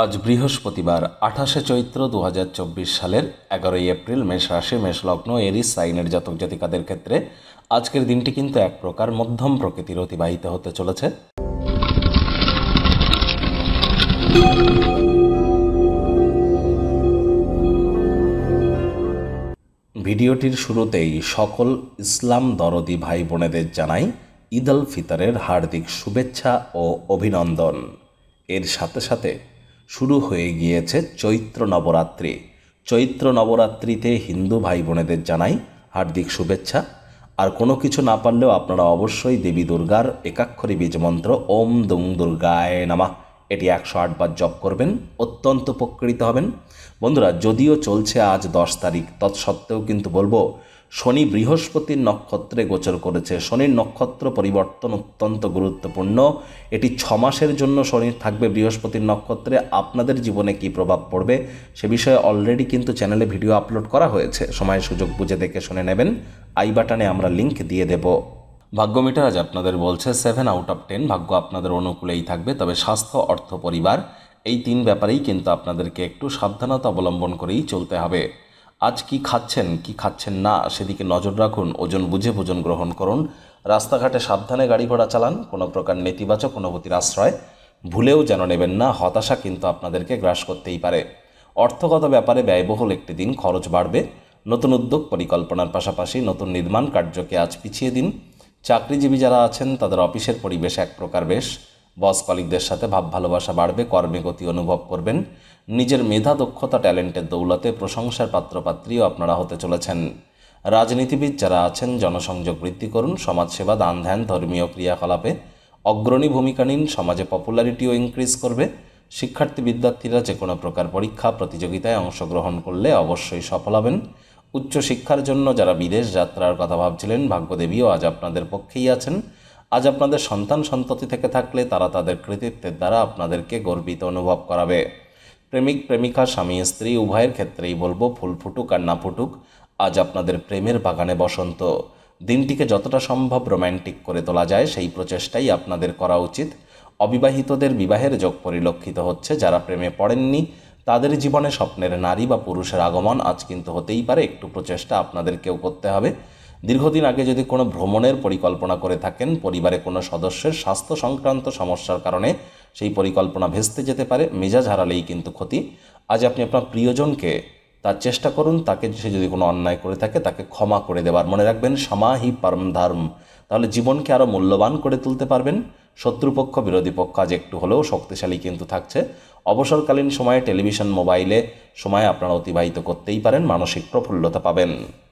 আজ বৃহস্পতিবার 28শে চৈত্র 2024 সালের 11ই এপ্রিল মেষ রাশি মেষ লগ্ন এরিস সাইনের জাতক জাতিকাদের ক্ষেত্রে আজকের দিনটি কিন্তু এক প্রকার মধ্যম প্রকৃতির অতিবাহিত হতে চলেছে। ভিডিওটির শুরুতেই সকল ইসলাম দরদি ভাই বোনেদের জানাই ঈদ উল ফিতরের হার্দিক শুভেচ্ছা ও অভিনন্দন। এর সাথে সাথে শুরু হয়ে গিয়েছে চৈত্র নবরাত্রি। চৈত্র নবরাত্রিতে হিন্দু ভাই বোনেদের জানাই হার্দিক শুভেচ্ছা। আর কোনো কিছু না পারলেও আপনারা অবশ্যই দেবী দুর্গার একাক্ষরী বীজমন্ত্র ওম দুং দুর্গায় নমঃ এটি 108 বার জপ করবেন, অত্যন্ত উপকৃত হবেন। বন্ধুরা, যদিও চলছে আজ 10 তারিখ, তৎসত্ত্বেও কিন্তু বলবো শনি বৃহস্পতির নক্ষত্রে গোচর করেছে। শনির নক্ষত্র পরিবর্তন অত্যন্ত গুরুত্বপূর্ণ। এটি 6 মাসের জন্য শনি থাকবে বৃহস্পতির নক্ষত্রে। আপনাদের জীবনে কি প্রভাব পড়বে সে বিষয়ে অলরেডি কিন্তু চ্যানেলে ভিডিও আপলোড করা হয়েছে, সময় সুযোগ বুঝে দেখে শুনে নেবেন। আই বাটনে আমরা লিংক দিয়ে দেব। ভাগ্য মিটার আজ আপনাদের বলছে 7 আউট অফ 10, ভাগ্য আপনাদের অনুকূলেই থাকবে। তবে স্বাস্থ্য, অর্থ, পরিবার এই 3 ব্যাপারেই কিন্তু আপনাদেরকে একটু সাবধানতা অবলম্বন করেই চলতে হবে। আজ কি খাচ্ছেন না সেদিকে নজর রাখুন। ওজন বুঝে ভোজন গ্রহণ করুন। রাস্তাঘাটে সাবধানে গাড়ি ঘোড়া চালান। কোনো প্রকার নেতিবাচক অনুভূতির আশ্রয় ভুলেও যেন নেবেন না। হতাশা কিন্তু আপনাদেরকে গ্রাস করতেই পারে। অর্থগত ব্যাপারে ব্যয়বহুল একটি দিন, খরচ বাড়বে। নতুন উদ্যোগ পরিকল্পনার পাশাপাশি নতুন নির্মাণ কার্যকে আজ পিছিয়ে দিন। চাকরিজীবী যারা আছেন তাদের অফিসের পরিবেশ এক প্রকার বেশ। বস কলিগদের সাথে ভাব ভালোবাসা বাড়বে, কর্মে গতি অনুভব করবেন। নিজের মেধা, দক্ষতা, ট্যালেন্টের দৌলতে প্রশংসার পাত্রপাত্রীও আপনারা হতে চলেছেন। রাজনীতিবিদ যারা আছেন জনসংযোগ বৃদ্ধি করুন। সমাজসেবা, দান ধ্যান, ধর্মীয় ক্রিয়াকলাপে অগ্রণী ভূমিকা নিন। সমাজে পপুলারিটিও ইনক্রিজ করবে। শিক্ষার্থী বিদ্যার্থীরা যে কোনো প্রকার পরীক্ষা প্রতিযোগিতায় অংশগ্রহণ করলে অবশ্যই সফল হবেন। উচ্চশিক্ষার জন্য যারা বিদেশ যাত্রার কথা ভাবছিলেন, ভাগ্যদেবীও আজ আপনাদের পক্ষেই আছেন। আজ আপনাদের সন্তান সন্ততি থেকে থাকলে তারা তাদের কৃতিত্বের দ্বারা আপনাদেরকে গর্বিত অনুভব করাবে। প্রেমিক প্রেমিকা, স্বামী স্ত্রী উভয়ের ক্ষেত্রেই বলবো ফুল ফুটুক আর না ফুটুক, আজ আপনাদের প্রেমের বাগানে বসন্ত। দিনটিকে যতটা সম্ভব রোম্যান্টিক করে তোলা যায় সেই প্রচেষ্টাই আপনাদের করা উচিত। অবিবাহিতদের বিবাহের যোগ পরিলক্ষিত হচ্ছে। যারা প্রেমে পড়েননি তাদের জীবনে স্বপ্নের নারী বা পুরুষের আগমন আজ কিন্তু হতেই পারে। একটু প্রচেষ্টা আপনাদেরকেও করতে হবে। দীর্ঘদিন আগে যদি কোনো ভ্রমণের পরিকল্পনা করে থাকেন, পরিবারে কোনো সদস্যের স্বাস্থ্য সংক্রান্ত সমস্যার কারণে সেই পরিকল্পনা ভেস্তে যেতে পারে। মেজাজ হারালেই কিন্তু ক্ষতি। আজ আপনি আপনার প্রিয়জনকে তার চেষ্টা করুন, তাকে সে যদি কোনো অন্যায় করে থাকে তাকে ক্ষমা করে দেওয়ার। মনে রাখবেন সমাহি পরম ধর্ম, তাহলে জীবনকে আরও মূল্যবান করে তুলতে পারবেন। শত্রুপক্ষ বিরোধী পক্ষ আজ একটু হলেও শক্তিশালী কিন্তু থাকছে। অবসরকালীন সময়ে টেলিভিশন, মোবাইলে সময় আপনারা অতিবাহিত করতেই পারেন, মানসিক প্রফুল্লতা পাবেন।